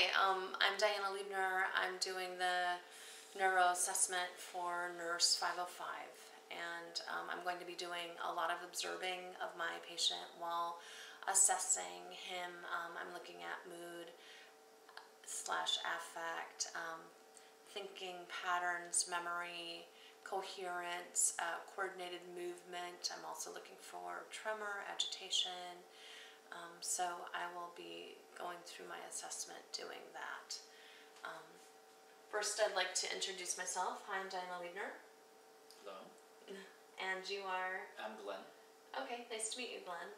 Hi, I'm Diana Liebner. I'm doing the neuro assessment for Nurse 505, and I'm going to be doing a lot of observing of my patient while assessing him. I'm looking at mood slash affect, thinking patterns, memory, coherence, coordinated movement. I'm also looking for tremor, agitation. So I will be going through my assessment doing that. First, I'd like to introduce myself. Hi, I'm Diana Liebner. Hello. And you are? I'm Glenn. Okay, nice to meet you, Glenn.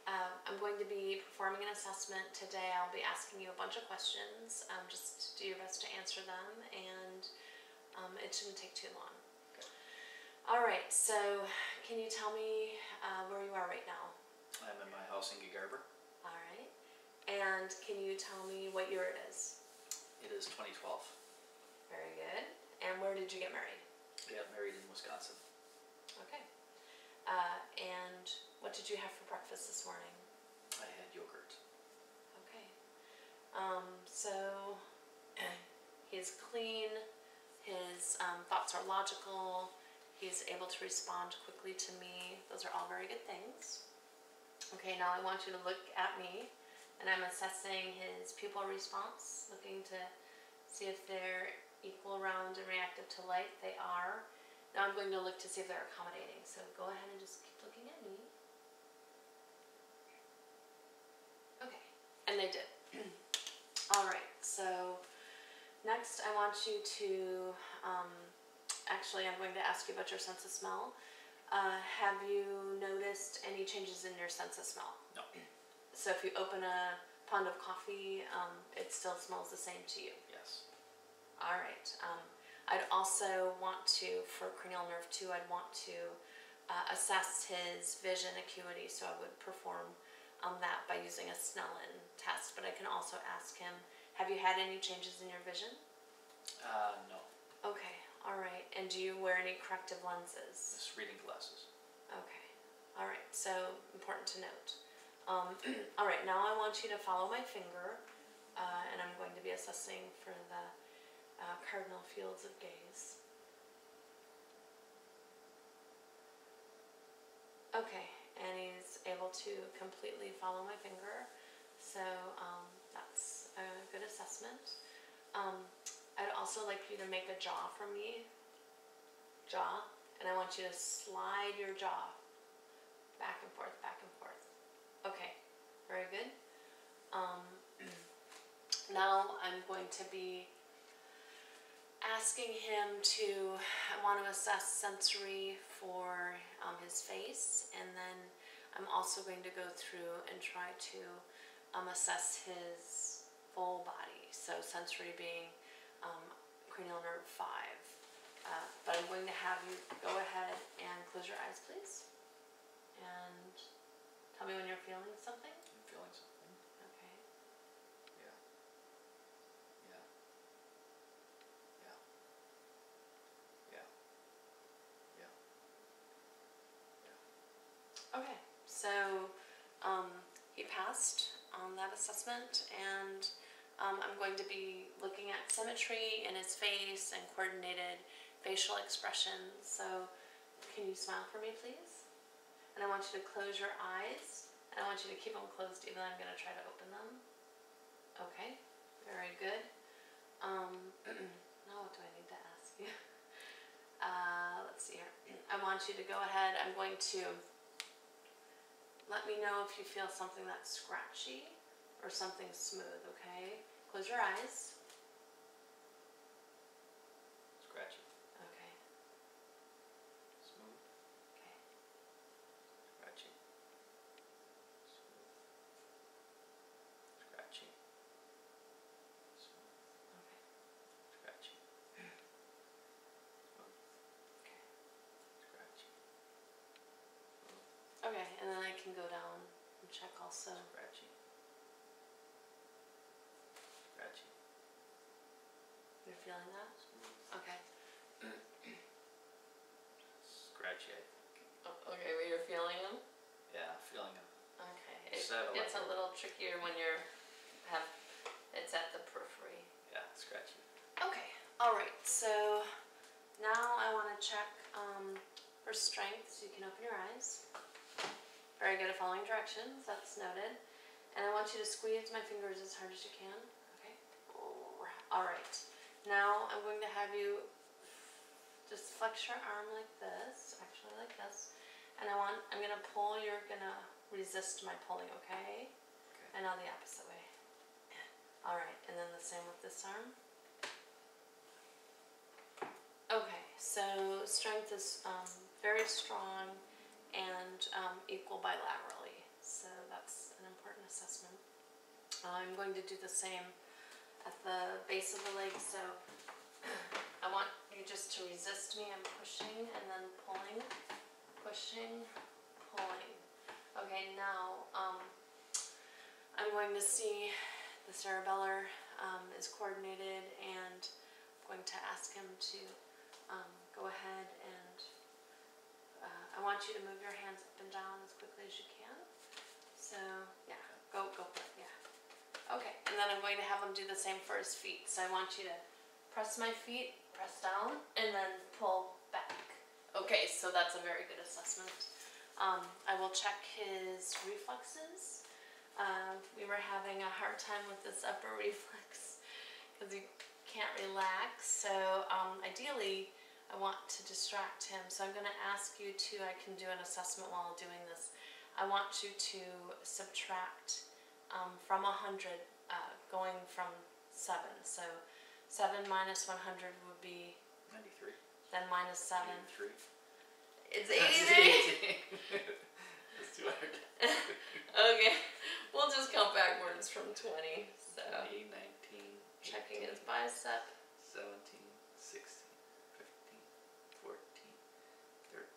I'm going to be performing an assessment today. I'll be asking you a bunch of questions. Just do your best to answer them, and it shouldn't take too long. Okay. All right, so can you tell me where you are right now? I'm in my house in Gegarber. All right. And can you tell me what year it is? It is 2012. Very good. And where did you get married? I got married in Wisconsin. Okay. And what did you have for breakfast this morning? I had yogurt. Okay. So he's clean, his thoughts are logical, he's able to respond quickly to me. Those are all very good things. Okay, now I want you to look at me, and I'm assessing his pupil response, looking to see if they're equal, round, and reactive to light. They are. Now I'm going to look to see if they're accommodating. So go ahead and just keep looking at me. Okay, and they did. All right, so next I want you to, actually I'm going to ask you about your sense of smell. Have you noticed any changes in your sense of smell? No. So if you open a pound of coffee, it still smells the same to you? Yes. All right. I'd also want to, for cranial nerve 2, I'd want to assess his vision acuity, so I would perform that by using a Snellen test, but I can also ask him, have you had any changes in your vision? No. Okay, all right. And do you wear any corrective lenses? Just reading glasses. Okay, all right, so important to note. All right, now I want you to follow my finger, and I'm going to be assessing for the cardinal fields of gaze. Okay, and he's able to completely follow my finger, so that's a good assessment. I'd also like you to make a jaw for me. Jaw. And I want you to slide your jaw back and forth, back and forth. Okay, very good. Now I'm going to be asking him to, I want to assess sensory for his face, and then I'm also going to go through and try to assess his full body. So sensory being cranial nerve 5. But I'm going to have you go ahead and close your eyes, please. And tell me when you're feeling something. I'm feeling something. Okay. Yeah. Yeah. Yeah. Yeah. Yeah. Yeah. Okay. So he passed on that assessment, and I'm going to be looking at symmetry in his face and coordinated facial expressions. So can you smile for me, please? And I want you to close your eyes, and I want you to keep them closed even though I'm going to try to open them. Okay, very good. Now what do I need to ask you? Let's see here. I want you to go ahead. I'm going to let me know if you feel something that's scratchy or something smooth, okay? Close your eyes. Scratchy. Okay. Smooth. Okay. Scratchy. Smooth. Scratchy. Smooth. Okay. Scratchy. Smooth. Okay. Scratchy. Smooth. Okay, and then I can go down and check also. Scratchy. Scratchy. You're feeling that? Smooth. Okay. Scratchy, I think. Okay, but you're feeling them? Yeah, feeling them. Okay. Settle It's a it. little trickier when it's at the peripheral. so now I want to check for strength, so you can open your eyes. Very good at following directions, that's noted. And I want you to squeeze my fingers as hard as you can. Okay. Alright. Now I'm going to have you just flex your arm like this, actually like this. And I'm gonna pull, you're gonna resist my pulling, okay? And now the opposite way. Alright, and then the same with this arm. Okay, so strength is very strong and equal bilaterally. So that's an important assessment. I'm going to do the same at the base of the leg. So I want you just to resist me. I'm pushing and then pulling, pushing, pulling. Okay, now I'm going to see the cerebellar is coordinated, and I'm going to ask him to go ahead and I want you to move your hands up and down as quickly as you can. So yeah, go for it, yeah. Okay, and then I'm going to have him do the same for his feet. So I want you to press my feet, press down, and then pull back. Okay, so that's a very good assessment. I will check his reflexes. We were having a hard time with this upper reflex because he can't relax. So ideally, I want to distract him. So I'm going to ask you to, I can do an assessment while doing this. I want you to subtract from 100, going from 7. So 7 minus 100 would be 93. Then minus 7. 83. It's 83. That's too hard. Okay, we'll just count backwards from 20. So 20, 19, checking 18, his bicep. 17, 16, 15, 14, 13,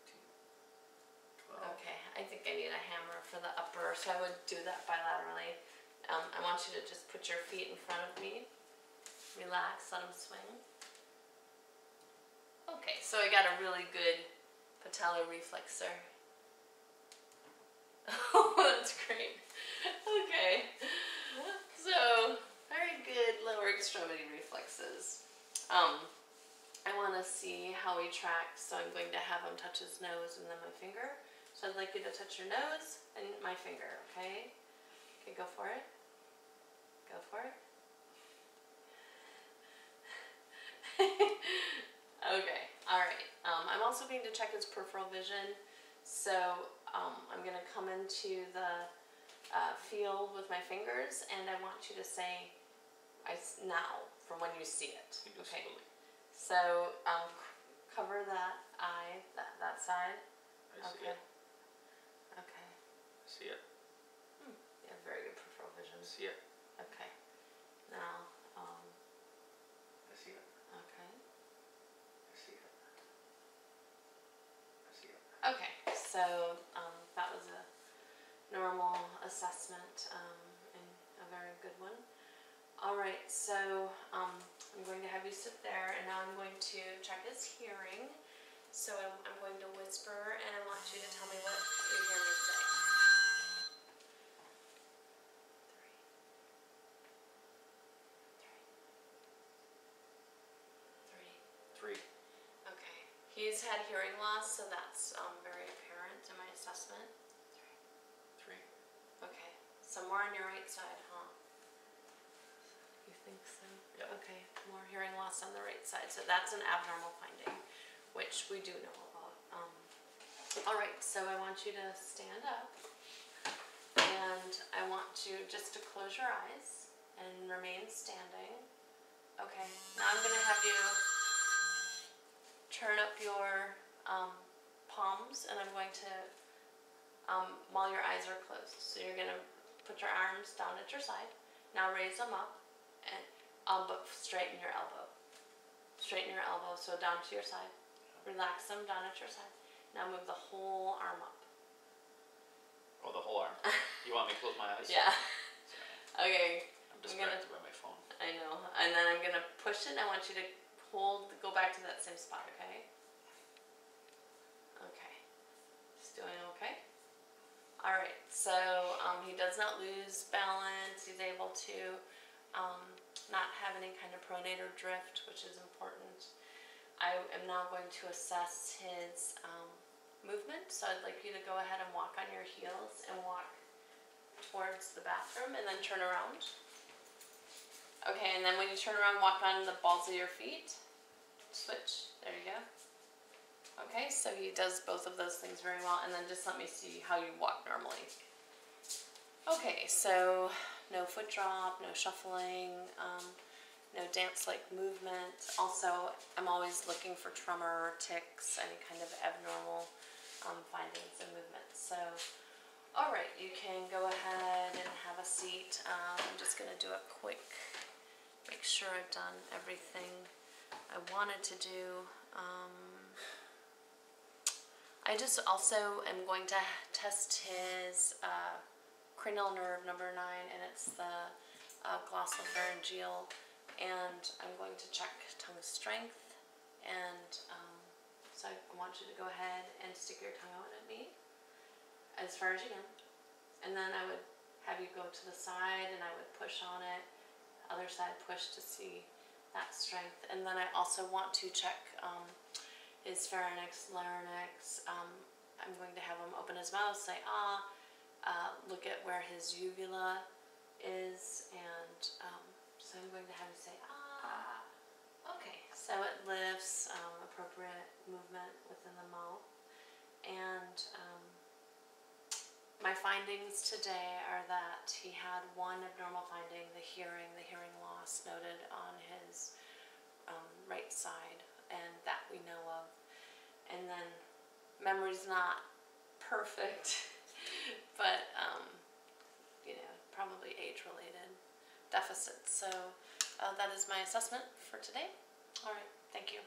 12. Okay, I think I need a hammer for the upper, so I would do that bilaterally. I want you to just put your feet in front of me. Relax, let them swing. Okay, so I got a really good patellar reflexor. Oh, that's great. Okay, so very good lower extremity reflexes. I want to see how he tracks, so I'm going to have him touch his nose and then my finger. So I'd like you to touch your nose and my finger, okay? Okay, go for it. Go for it. Okay, alright. I'm also going to check his peripheral vision. So I'm going to come into the field with my fingers, and I want you to say now from when you see it. Okay. Slowly. So cover that eye, that side. I see Okay. it. Okay. I see it. You have very good peripheral vision. I see it. Okay. Now, I see it. okay. I see it. I see it. Okay. So that was a normal assessment and a very good one. All right. So I'm going to have you sit there, and now I'm going to check his hearing. So I'm going to whisper, and I want you to tell me what you hear me say. 3. 3. Okay. He's had hearing loss, so that's very apparent in my assessment. 3. Okay. Somewhere on your right side, huh? You think so? Yep. Okay. More hearing loss on the right side. So that's an abnormal finding, which we do know about. All right. So I want you to stand up, and I want you just to close your eyes and remain standing. Okay. Now I'm going to have you turn up your palms, and I'm going to, while your eyes are closed. So you're going to put your arms down at your side. Now raise them up, and but straighten your elbow. Straighten your elbow, so down to your side. Relax them down at your side. Now move the whole arm up. Oh, the whole arm. You want me to close my eyes? Yeah. Sorry. Okay. I'm distracted by my phone. I know. And then I'm going to push it. I want you to go back to that same spot, okay? Okay. He's doing okay? Alright, so he does not lose balance. He's able to not have any kind of pronator drift, which is important. I am now going to assess his movement. So I'd like you to go ahead and walk on your heels and walk towards the bathroom and then turn around. Okay, and then when you turn around, walk on the balls of your feet. Switch. There you go. Okay, so he does both of those things very well, and then just let me see how you walk normally. Okay, so no foot drop, no shuffling, no dance-like movement. Also, I'm always looking for tremor, tics, any kind of abnormal findings and movements. So, all right, you can go ahead and have a seat. I'm just going to do a quick, make sure I've done everything I wanted to do. I just also am going to test his cranial nerve number 9, and it's the glossopharyngeal, and I'm going to check tongue strength, and so I want you to go ahead and stick your tongue out at me as far as you can, and then I would have you go to the side and I would push on it, other side push to see that strength, and then I also want to check his pharynx, larynx. I'm going to have him open his mouth, say ah, look at where his uvula is, and so I'm going to have you say ah. Okay, so it lifts, appropriate movement within the mouth, and my findings today are that he had one abnormal finding, the hearing loss noted on his right side, and that we know of. And then memory's not perfect, but probably age-related deficits. So that is my assessment for today. All right, thank you.